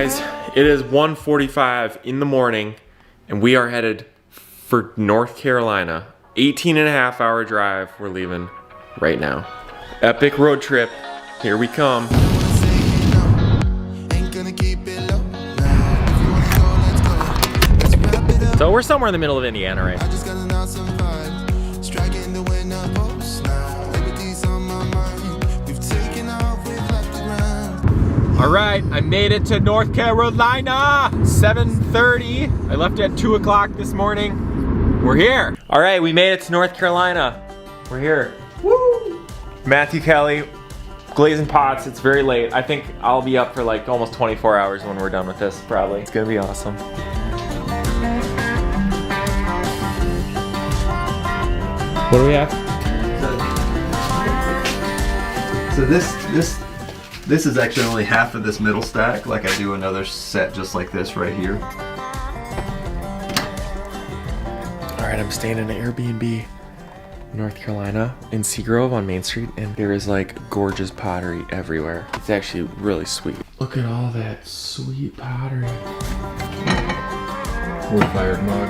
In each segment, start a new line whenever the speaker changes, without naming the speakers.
Guys, it is 1:45 in the morning and we are headed for North Carolina. 18.5-hour drive. We're leaving right now. Epic road trip. Here we come. So we're somewhere in the middle of Indiana, right? All right, I made it to North Carolina. 7:30. I left at 2 o'clock this morning. We're here. All right, we made it to North Carolina. We're here. Woo! Matthew, Kelly, glazing pots. It's very late. I think I'll be up for like almost 24 hours when we're done with this, probably. It's gonna be awesome. What do we have?
So this is actually only half of this middle stack. Like I do another set just like this right here.
All right, I'm staying in an Airbnb, North Carolina, in Seagrove on Main Street, and there is like gorgeous pottery everywhere. It's actually really sweet. Look at all that sweet pottery.
Wood-fired mug.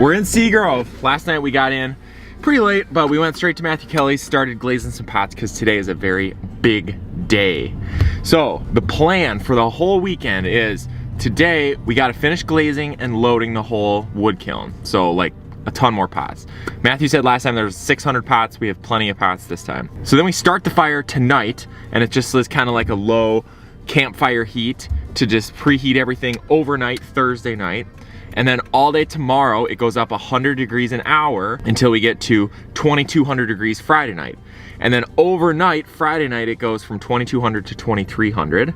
We're in Seagrove. Last night we got in pretty late, but we went straight to Matthew Kelly's, started glazing some pots because today is a very big day. So the plan for the whole weekend is today we got to finish glazing and loading the whole wood kiln. So like a ton more pots. Matthew said last time there was 600 pots. We have plenty of pots this time. So then we start the fire tonight, and it just is kind of like a low campfire heat to just preheat everything overnight Thursday night. And then all day tomorrow, it goes up 100 degrees an hour until we get to 2200 degrees Friday night. And then overnight, Friday night, it goes from 2200 to 2300.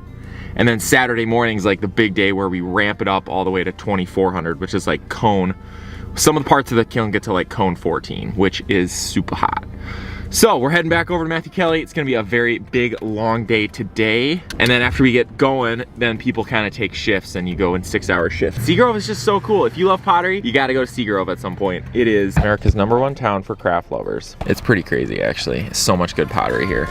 And then Saturday morning's like the big day where we ramp it up all the way to 2400, which is like cone. Some of the parts of the kiln get to like cone 14, which is super hot. So we're heading back over to Matthew Kelly. It's gonna be a very big, long day today. And then after we get going, then people kind of take shifts and you go in 6-hour shifts. Seagrove is just so cool. If you love pottery, you gotta go to Seagrove at some point. It is America's #1 town for craft lovers. It's pretty crazy, actually. So much good pottery here.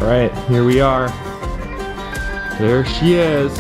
All right, here we are. There she is.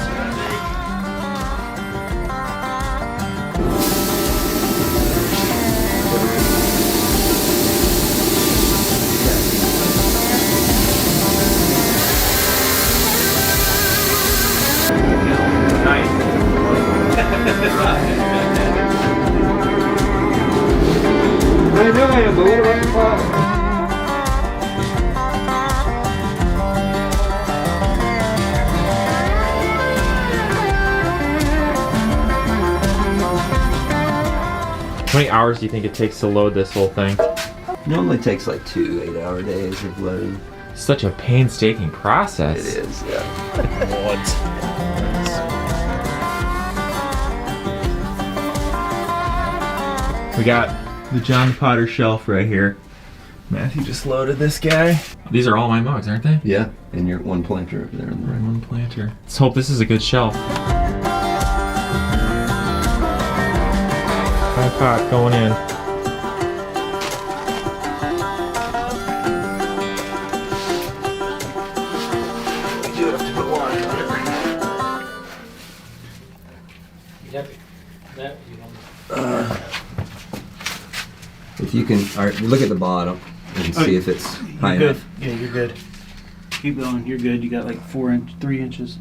How many hours do you think it takes to load this whole thing?
Normally takes like 2 8-hour days of loading.
Such a painstaking process.
It is, yeah.
We got the Jonthepotter shelf right here. Matthew just loaded this guy. These are all my mugs, aren't they?
Yeah, and your one planter over there in the right.
One planter. Let's hope this is a good shelf. Pot going in.
We do have to put water on it. If you can, all right, look at the bottom and see if it's high enough.
Yeah, you're good. Keep going. You're good. You got like 3 inches.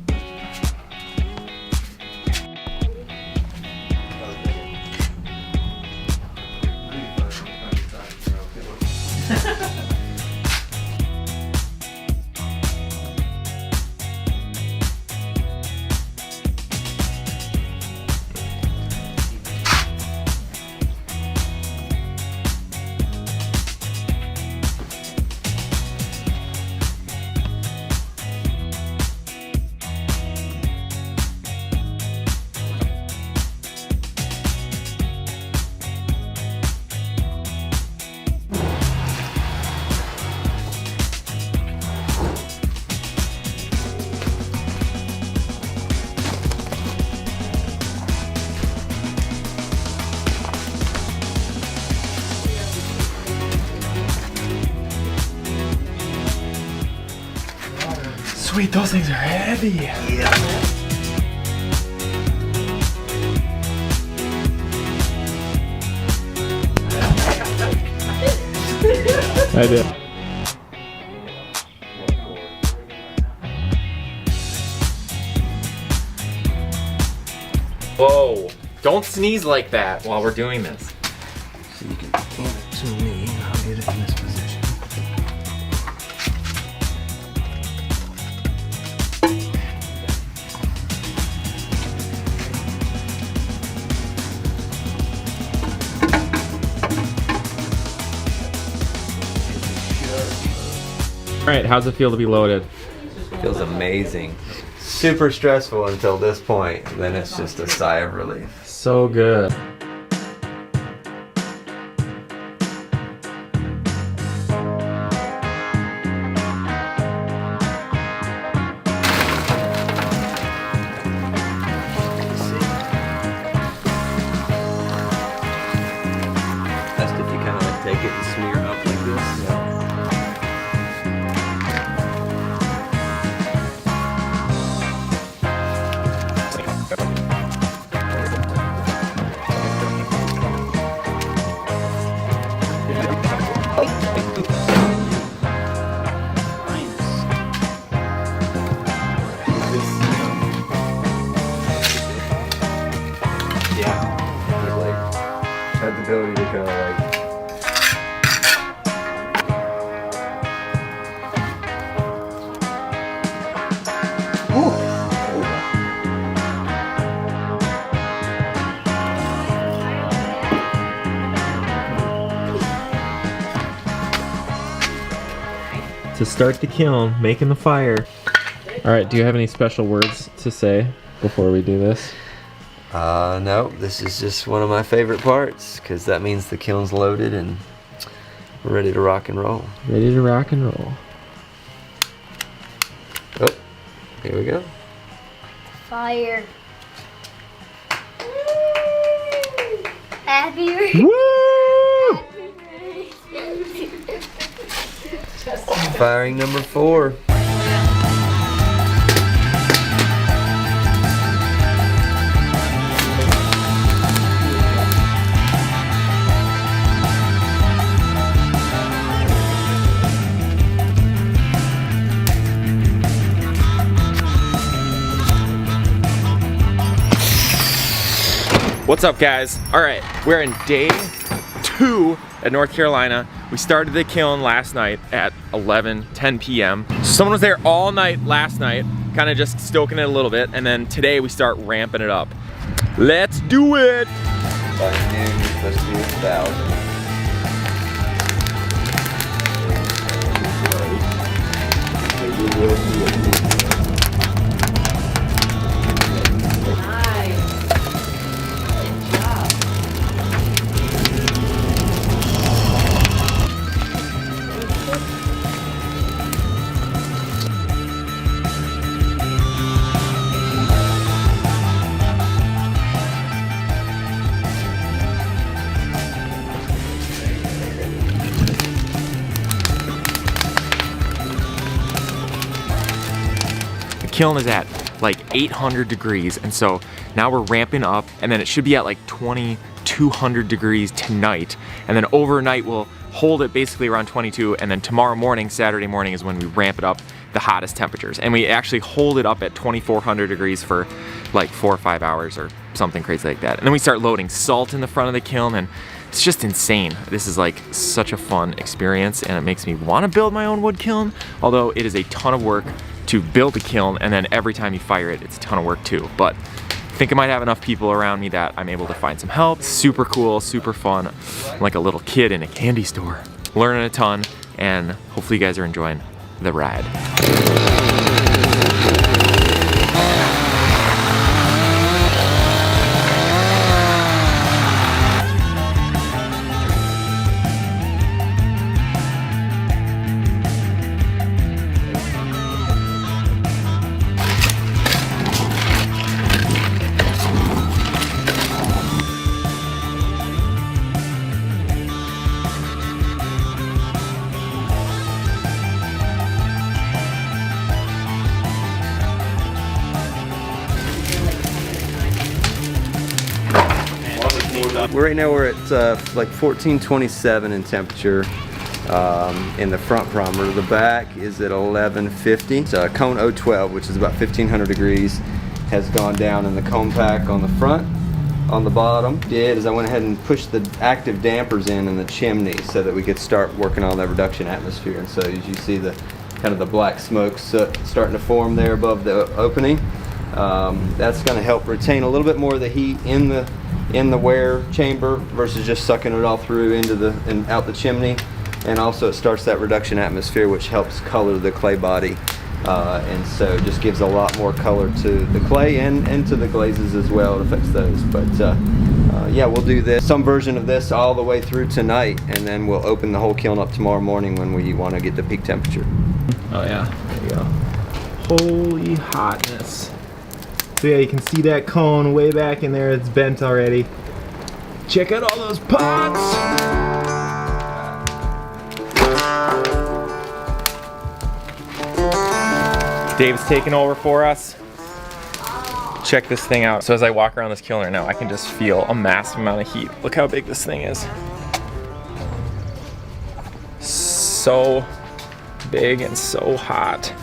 Sweet, those things are heavy.
Yeah.
I did. Whoa, don't sneeze like that while we're doing this.
So you can hand it to me and I'll get it in this position.
All right, how's it feel to be loaded?
Feels amazing. Super stressful until this point. Then it's just a sigh of relief.
So good.
Best if you kind of like take it and smear it up like this. Yeah. Had the ability to kind of like
To start the kiln, making the fire. All right, do you have any special words to say before we do this?
no, this is just one of my favorite parts because that means the kiln's loaded and we're ready to rock and roll.
Ready to rock and roll.
Oh, here we go.
Fire. Happy
Woo!
Firing number 4.
What's up, guys? All right, we're in day 2 at North Carolina. We started the kiln last night at 10 p.m. Someone was there all night last night, kind of just stoking it a little bit, and then today we start ramping it up. Let's do it!
By noon, you're supposed to be 1,000.
Kiln is at like 800 degrees, and so now we're ramping up, and then it should be at like 2,200 degrees tonight, and then overnight we'll hold it basically around 22, and then tomorrow morning, Saturday morning, is when we ramp it up the hottest temperatures, and we actually hold it up at 2,400 degrees for like 4 or 5 hours or something crazy like that, and then we start loading salt in the front of the kiln, and it's just insane. This is like such a fun experience, and it makes me want to build my own wood kiln, although it is a ton of work to build a kiln, and then every time you fire it, it's a ton of work too. But I think I might have enough people around me that I'm able to find some help. Super cool, super fun. I'm like a little kid in a candy store. Learning a ton, and hopefully you guys are enjoying the ride.
Right now we're at like 1427 in temperature in the front parameter. The back is at 1150. It's cone 012, which is about 1500 degrees, has gone down in the cone pack on the front. On the bottom, I went ahead and pushed the active dampers in the chimney so that we could start working on that reduction atmosphere. And so as you see the kind of the black smoke starting to form there above the opening, that's going to help retain a little bit more of the heat in the wear chamber versus just sucking it all through into and out the chimney. And also it starts that reduction atmosphere, which helps color the clay body. And so it just gives a lot more color to the clay and to the glazes as well. It affects those. But yeah, we'll do some version of this all the way through tonight, and then we'll open the whole kiln up tomorrow morning when we want to get the peak temperature.
Oh yeah, there you go. Holy hotness. So yeah, you can see that cone way back in there. It's bent already. Check out all those pots. Dave's taking over for us. Check this thing out. So as I walk around this kiln right now, I can just feel a massive amount of heat. Look how big this thing is. So big and so hot.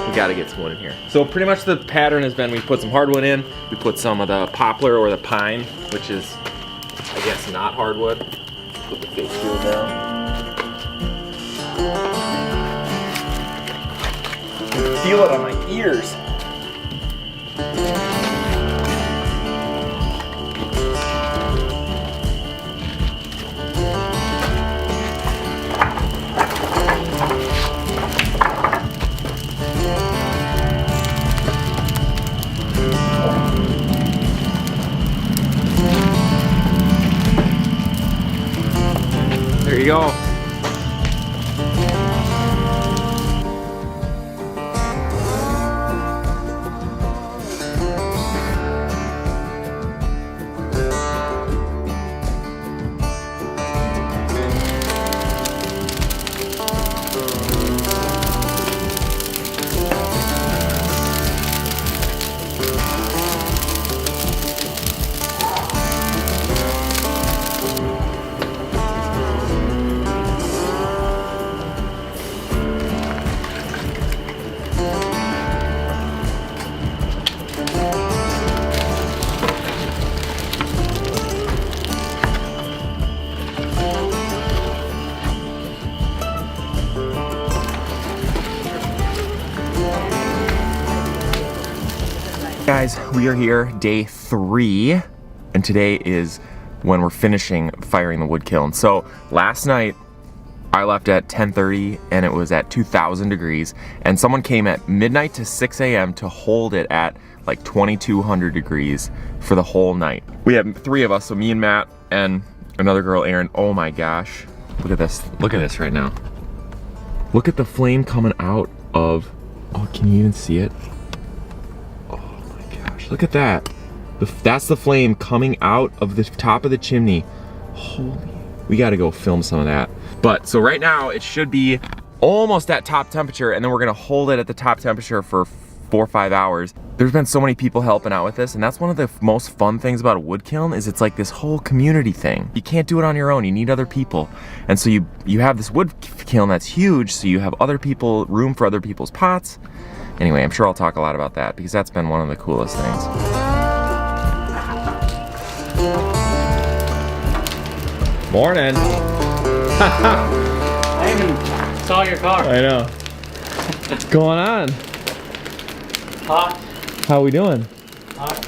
We gotta get some wood in here. So pretty much the pattern has been we put some hardwood in, we put some of the poplar or the pine, which is, I guess, not hardwood. Put the fake steel down. I can feel it on my ears. There you go. Guys, we are here day 3, and today is when we're finishing firing the wood kiln. So last night I left at 10:30 and it was at 2,000 degrees, and someone came at midnight to 6 a.m. to hold it at like 2,200 degrees for the whole night. We have 3 of us, so me and Matt and another girl, Erin. Oh my gosh, look at this. Look at this right now. Look at the flame coming out of, oh, can you even see it? Look at that. That's the flame coming out of the top of the chimney. Holy, we gotta go film some of that. But, so right now it should be almost at top temperature, and then we're gonna hold it at the top temperature for 4 or 5 hours. There's been so many people helping out with this, and that's one of the most fun things about a wood kiln is it's like this whole community thing. You can't do it on your own, you need other people. And so you have this wood kiln that's huge, so you have other people, room for other people's pots. Anyway, I'm sure I'll talk a lot about that because that's been one of the coolest things. Morning.
I even saw your car.
I know. What's going on?
Hot.
How we doing?
Hot.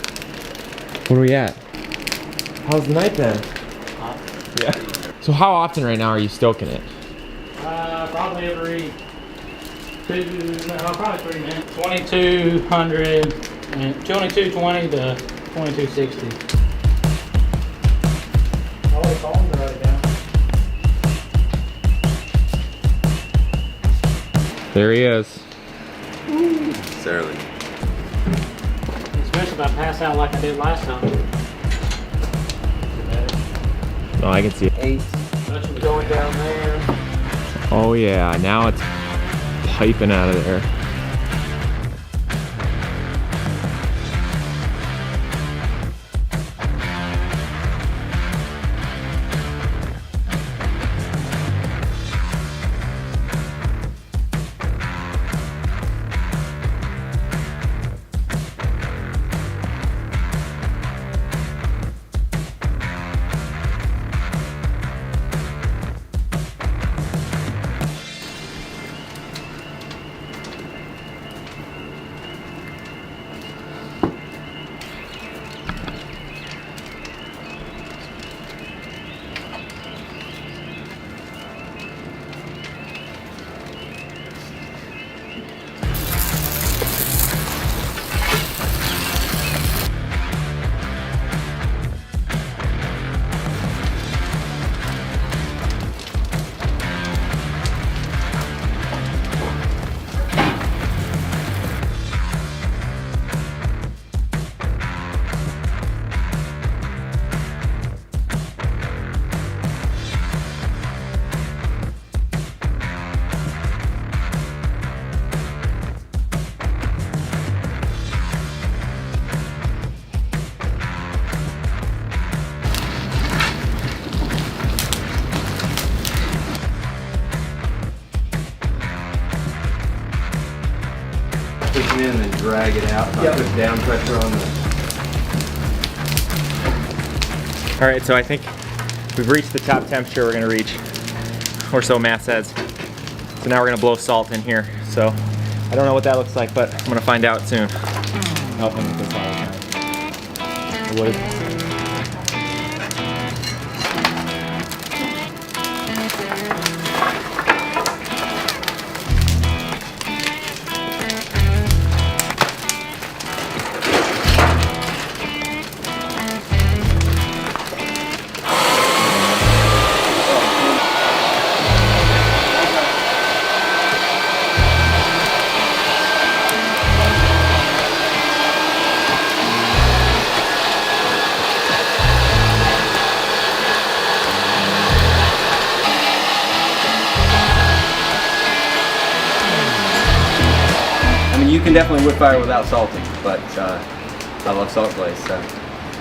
Where are we at? How's the night then?
Hot.
Yeah. So how often right now are you stoking it?
Probably every probably 3 minutes. 2200 and 2220 to 2260. Always home to write it down.
There he is.
It's early.
Especially if I pass out like I did last time.
Oh, I can see it.
8.
That should be going down there.
Oh yeah, now it's piping out of there.
Push it in and drag it out. Yep. Put down pressure on the...
All right, so I think we've reached the top temperature we're gonna reach, or so Matt says. So now we're gonna blow salt in here. So I don't know what that looks like, but I'm gonna find out soon. Help him with this all the time. Wood.
You can definitely wood fire without salting, but I love salt glaze, so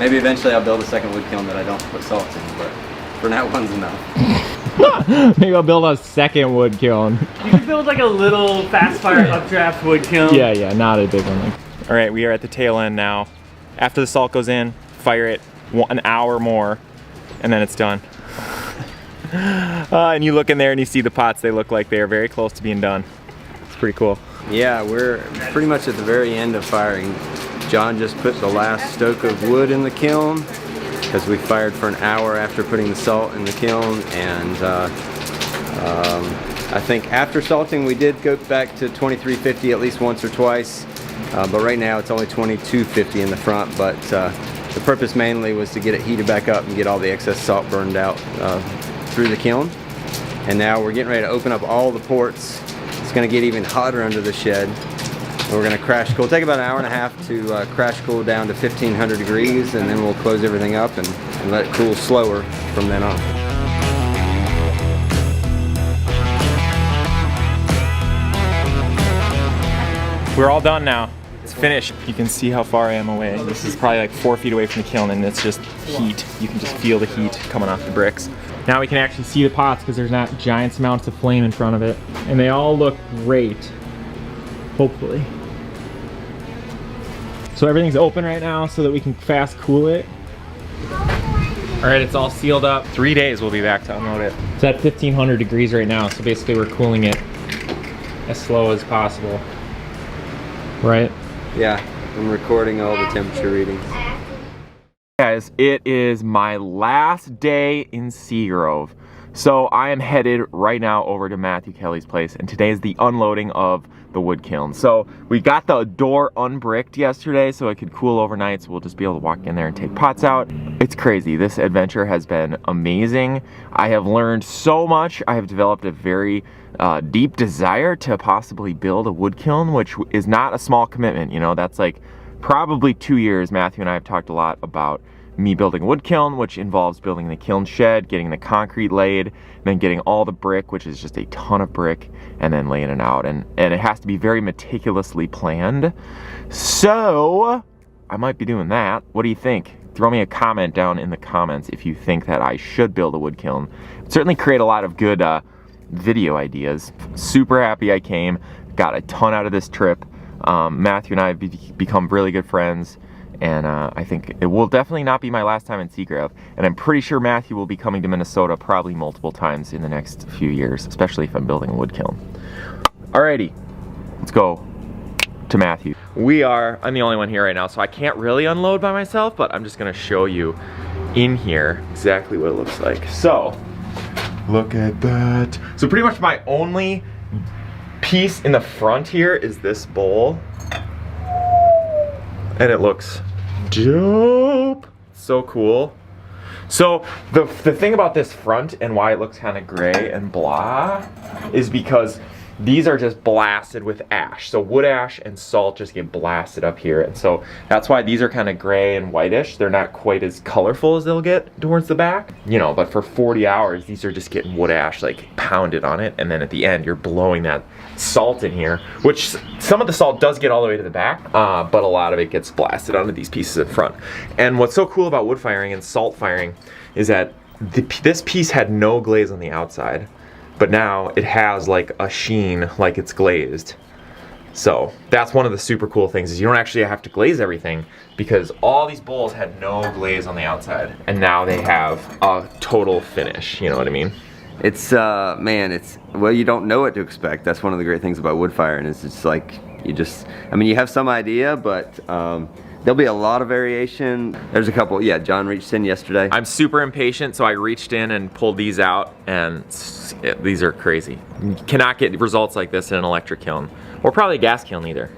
maybe eventually I'll build a second wood kiln that I don't put salt in, but for now one's enough.
Maybe I'll build a second wood kiln.
You could build like a little fast fire updraft wood kiln.
Yeah, not a big one. All right, we are at the tail end now. After the salt goes in, fire it an hour more, and then it's done. And you look in there and you see the pots, they look like they are very close to being done. It's pretty cool.
Yeah, we're pretty much at the very end of firing. John just put the last stoke of wood in the kiln because we fired for an hour after putting the salt in the kiln, and I think after salting we did go back to 2350 at least once or twice, but right now it's only 2250 in the front, but the purpose mainly was to get it heated back up and get all the excess salt burned out through the kiln. And now we're getting ready to open up all the ports. It's going to get even hotter under the shed. And we're going to crash cool. It'll take about an hour and a half to crash cool down to 1500 degrees, and then we'll close everything up and let it cool slower from then on.
We're all done now. It's finished. You can see how far I am away. This is probably like 4 feet away from the kiln, and it's just heat. You can just feel the heat coming off the bricks. Now we can actually see the pots because there's not giant amounts of flame in front of it. And they all look great, hopefully. So everything's open right now so that we can fast cool it. All right, it's all sealed up. 3 days we'll be back to unload it. It's at 1500 degrees right now, so basically we're cooling it as slow as possible. Right?
Yeah, I'm recording all the temperature readings.
Guys, it is my last day in Seagrove. So I am headed right now over to Matthew Kelly's place, and today is the unloading of the wood kiln. So we got the door unbricked yesterday so it could cool overnight, so we'll just be able to walk in there and take pots out. It's crazy. This adventure has been amazing. I have learned so much. I have developed a very deep desire to possibly build a wood kiln, which is not a small commitment. You know, that's like probably 2 years. Matthew and I have talked a lot about me building a wood kiln, which involves building the kiln shed, getting the concrete laid, then getting all the brick, which is just a ton of brick, and then laying it out. And it has to be very meticulously planned. So I might be doing that. What do you think? Throw me a comment down in the comments if you think that I should build a wood kiln. It'd certainly create a lot of good video ideas. Super happy I came. Got a ton out of this trip. Matthew and I have become really good friends, and I think it will definitely not be my last time in Seagrove, and I'm pretty sure Matthew will be coming to Minnesota probably multiple times in the next few years, especially if I'm building a wood kiln. Alrighty, let's go to Matthew. I'm the only one here right now, so I can't really unload by myself, but I'm just gonna show you in here exactly what it looks like. So, look at that. So pretty much my only piece in the front here is this bowl, and it looks dope. So cool. So the thing about this front and why it looks kind of gray and blah is because these are just blasted with ash. So wood ash and salt just get blasted up here, and so that's why these are kind of gray and whitish. They're not quite as colorful as they'll get towards the back, you know, but for 40 hours these are just getting wood ash like pounded on it, and then at the end you're blowing that salt in here, which some of the salt does get all the way to the back, but a lot of it gets blasted onto these pieces in front. And what's so cool about wood firing and salt firing is that this piece had no glaze on the outside, but now it has like a sheen, like it's glazed. So that's one of the super cool things, is you don't actually have to glaze everything, because all these bowls had no glaze on the outside, and now they have a total finish, you know what I mean?
It's man, well, you don't know what to expect. That's one of the great things about wood firing, is it's like you have some idea, but there'll be a lot of variation. There's a couple, yeah, John reached in yesterday.
I'm super impatient, so I reached in and pulled these out, and these are crazy. You cannot get results like this in an electric kiln, or probably a gas kiln either.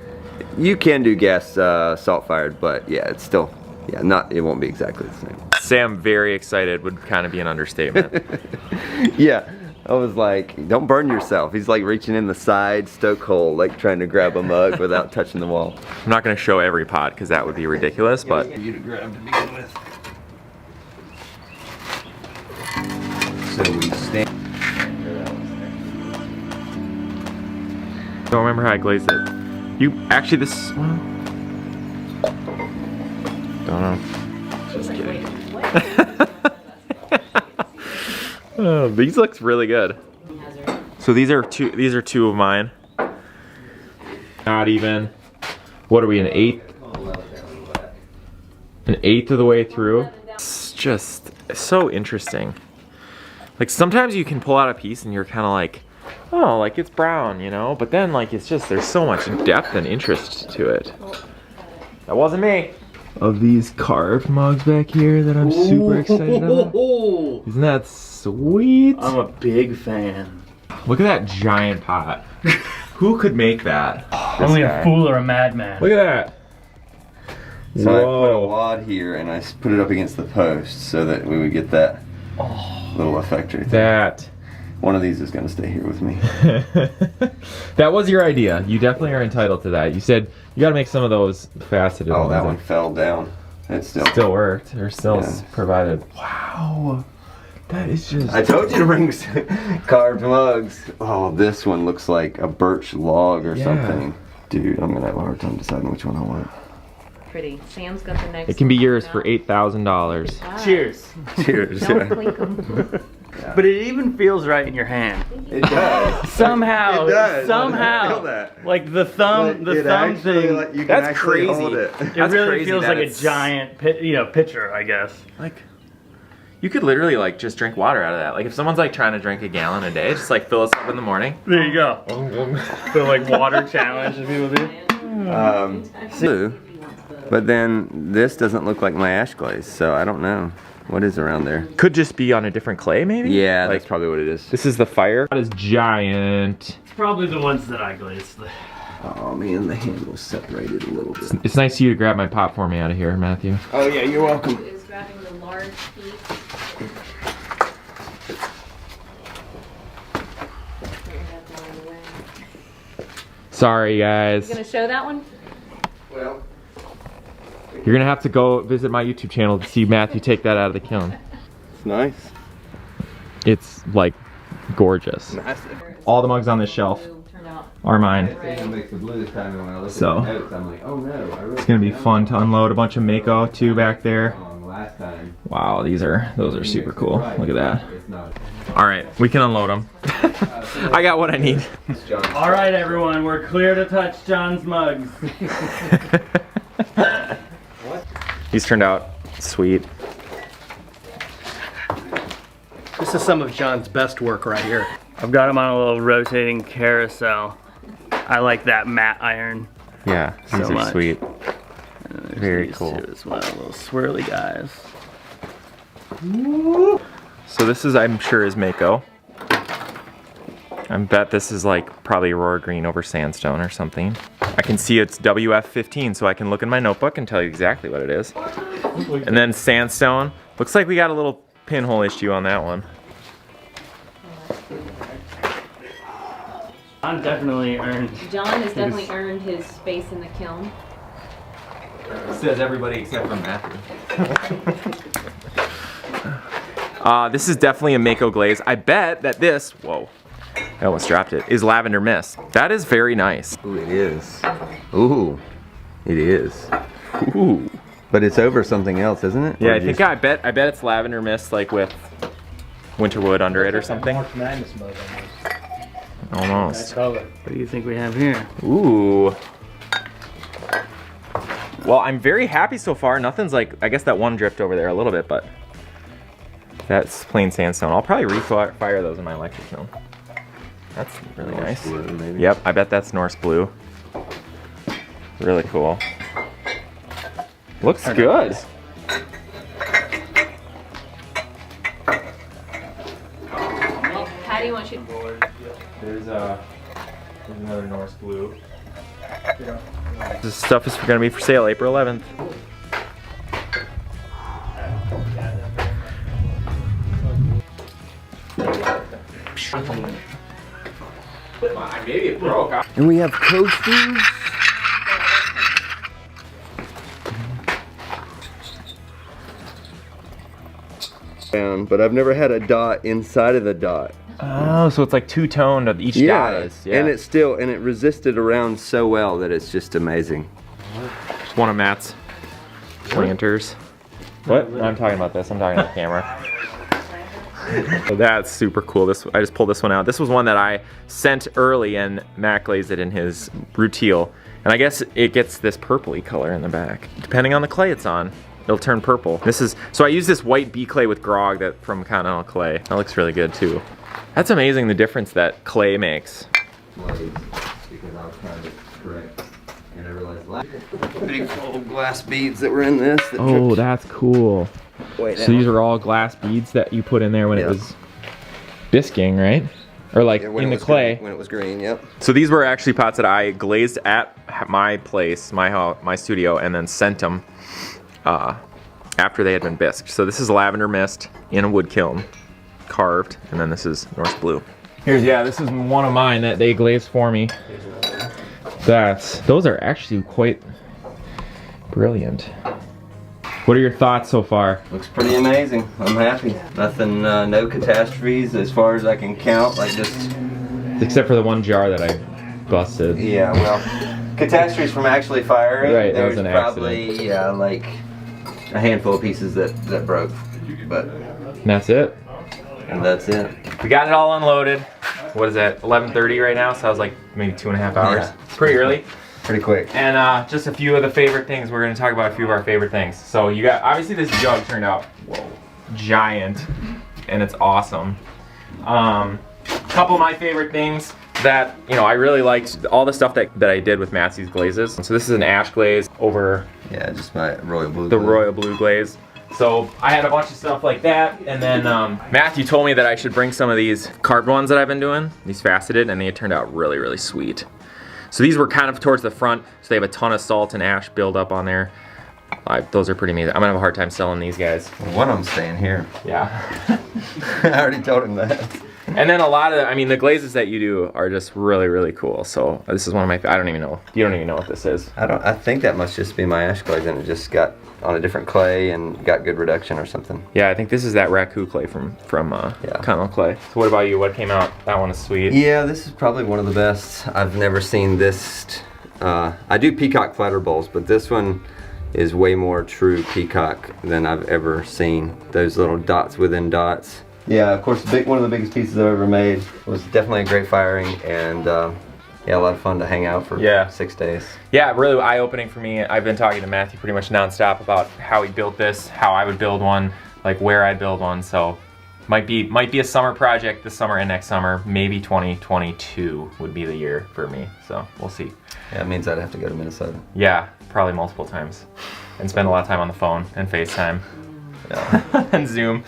You can do gas salt fired, but yeah, it's still, yeah, it won't be exactly the same.
Say I'm very excited would kind of be an understatement.
Yeah, I was like, don't burn yourself. He's like reaching in the side stoke hole, like trying to grab a mug without touching the wall.
I'm not going to show every pot because that would be ridiculous, but
For you to grab to begin with. So we stand.
don't remember how I glazed it. You actually this well, don't know. Just kidding. Oh, these looks really good. So these are two of mine. Not even. What are we, an eighth? An eighth of the way through. It's just so interesting. Like sometimes you can pull out a piece and you're kind of like, oh, like it's brown, you know? But then like it's just, there's so much depth and interest to it. That wasn't me. Of these carved mugs back here that I'm super excited about. Isn't that sweet?
I'm a big fan.
Look at that giant pot. Who could make that?
Only a fool or a madman.
Look at that.
So I put a
Whoa.
wad here and I put it up against the post so that we would get that little effect right there.
That.
One of these is going to stay here with me.
That was your idea. You definitely are entitled to that. You said you got to make some of those faceted
Oh,
ones.
that one fell down. It still
worked, or still
Yeah.
provided. Wow. That is just...
I told you to bring carved mugs. Oh, this one looks like a birch log or something. Dude, I'm going to have a hard time deciding which one I want.
Pretty. Sam's got the next
It can be
one
yours
now.
for $8,000.
Ah,
Cheers.
Cheers.
Don't clink 'em.
But it even feels right in your hand.
It does.
Somehow,
It does.
somehow,
I feel that.
like the thumb,
It
thumb
actually,
thing.
like, you can
That's
actually
crazy.
hold it.
It
That's
really
crazy
feels
that
like a
it's-
giant, pitcher, I guess.
Like, you could literally like just drink water out of that. Like if someone's like trying to drink a gallon a day, just like fill us up in the morning.
There you go. The like water challenge that people do.
So, but then this doesn't look like my ash glaze, so I don't know. What is around there?
Could just be on a different clay, maybe?
Yeah,
like
that's probably what it is.
this is the fire. That is giant.
It's probably the ones that I glazed.
Oh man, the handle's separated a little bit.
It's nice of you to grab my pot for me out of here, Matthew.
Oh yeah, you're welcome.
Is grabbing the large piece. Put that down in the way.
Sorry, guys.
You gonna show that one?
Well, we
You're gonna have to go visit my YouTube channel to see Matthew take that out of the kiln.
It's nice.
It's like gorgeous.
Massive.
All the mugs on this shelf
Turned out.
are mine. So, it's gonna be fun to unload a bunch of Mako too back there. Wow, those are super cool. Look at that. All right, we can unload them. I got what I need.
All right, everyone, we're clear to touch John's mugs.
These turned out sweet.
This is some of John's best work right here.
I've got them on a little rotating carousel. I like that matte iron.
Yeah, these
So
are
much.
sweet.
There's
Very
these
cool.
two as well, little swirly guys.
So this is, I'm sure, is Mako. I bet this is like probably Aurora Green over sandstone or something. I can see it's WF15, so I can look in my notebook and tell you exactly what it is. And then sandstone. Looks like we got a little pinhole issue on that one.
John definitely earned.
John has definitely earned his space in the kiln.
It says everybody except for Matthew. This is definitely a Mako glaze. I bet that this, whoa, I almost dropped it, is lavender mist. That is very nice.
Ooh, it is. Ooh, it is.
Ooh.
But it's over something else, isn't it?
Yeah,
Or
I think
just-
I bet it's lavender mist, like with winter wood under it or something.
March Madness mug almost.
Almost.
Color.
What do you think we have here?
Ooh. Well, I'm very happy so far. Nothing's like, I guess that one dripped over there a little bit, but that's plain sandstone. I'll probably refire those in my electric kiln. That's really
Norse
nice.
blue, maybe.
Yep, I bet that's Norse blue. Really cool. Looks good.
Patty wants you.
There's another Norse blue. This stuff is gonna be for sale April 11th. Maybe it broke.
And we have coasters. But I've never had a dot inside of the dot.
Oh, so it's like two-toned of each dot is. Yeah.
And it resisted around so well that it's just amazing.
It's one of Matt's planters. What? No, I'm talking about this. I'm talking to the camera. So that's super cool. I just pulled this one out. This was one that I sent early, and Matt glazed it in his rutile. And I guess it gets this purpley color in the back. Depending on the clay it's on, it'll turn purple. So I use this white bee clay with grog from Continental Clay. That looks really good too. That's amazing, the difference that clay makes.
Because I was trying to correct, and I realized big old glass beads that were in this. That
Oh,
dripped
that's cool.
way
So
down.
these are all glass beads that you put in there when it
Yeah.
was bisking, right? Or like
Yeah, when
in
it
the
was
clay.
green, when it was green, yep.
So these were actually pots that I glazed at my place, my studio, and then sent them after they had been bisked. So this is lavender mist in a wood kiln, carved, and then this is Norse blue. This is one of mine that they glazed for me. Those are actually quite brilliant. What are your thoughts so far?
Looks pretty amazing. I'm happy. Nothing, no catastrophes as far as I can count. Like just,
Except for the one jar that I busted.
yeah, well, catastrophes from actually firing.
Right, that
There's
was an
probably, yeah, like a handful of pieces that broke, but
And that's it.
and that's it.
We got it all unloaded. What is that, 11:30 right now? So I was like maybe 2.5 hours.
Yeah.
Pretty early.
Pretty quick.
And just a few of the favorite things. We're gonna talk about a few of our favorite things. So you got, obviously this jug turned out, giant, and it's awesome. Couple of my favorite things that, I really liked all the stuff that I did with Massey's glazes. So this is an ash glaze over
Yeah, just my royal blue.
the royal blue glaze. So I had a bunch of stuff like that, and then Matthew told me that I should bring some of these carved ones that I've been doing, these faceted, and they turned out really, really sweet. So these were kind of towards the front, so they have a ton of salt and ash buildup on there. Those are pretty amazing. I'm gonna have a hard time selling these guys.
One of them staying here.
Yeah.
I already told him that.
And then a lot of, I mean, the glazes that you do are just really, really cool. So this is one of my, I don't even know. You don't even know what this is.
I think that must just be my ash glaze, and it just got on a different clay and got good reduction or something.
Yeah, I think this is that raku clay from Continental Clay. So what about you? What came out? That one is sweet.
Yeah, this is probably one of the best. I've never seen this. I do peacock flatter bowls, but this one is way more true peacock than I've ever seen. Those little dots within dots. Yeah, of course, one of the biggest pieces I've ever made. It was definitely a great firing, and yeah, a lot of fun to hang out for 6 days. Yeah,
really eye-opening for me. I've been talking to Matthew pretty much nonstop about how he built this, how I would build one, like where I'd build one. So might be a summer project this summer and next summer. Maybe 2022 would be the year for me. So we'll see.
Yeah, it means I'd have to go to Minnesota.
Yeah, probably multiple times, and spend a lot of time on the phone and FaceTime, and Zoom.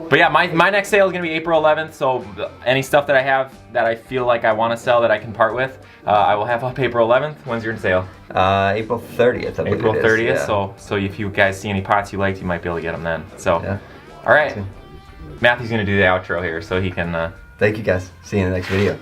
But yeah, my next sale is gonna be April 11th. So any stuff that I have that I feel like I want to sell that I can part with, I will have up April 11th. When's your sale?
April 30th. I believe
April 30th.
Yeah.
So if you guys see any pots you liked, you might be able to get them then. So, all right. Matthew's gonna do the outro here, so he can.
Thank you guys. See you in the next video.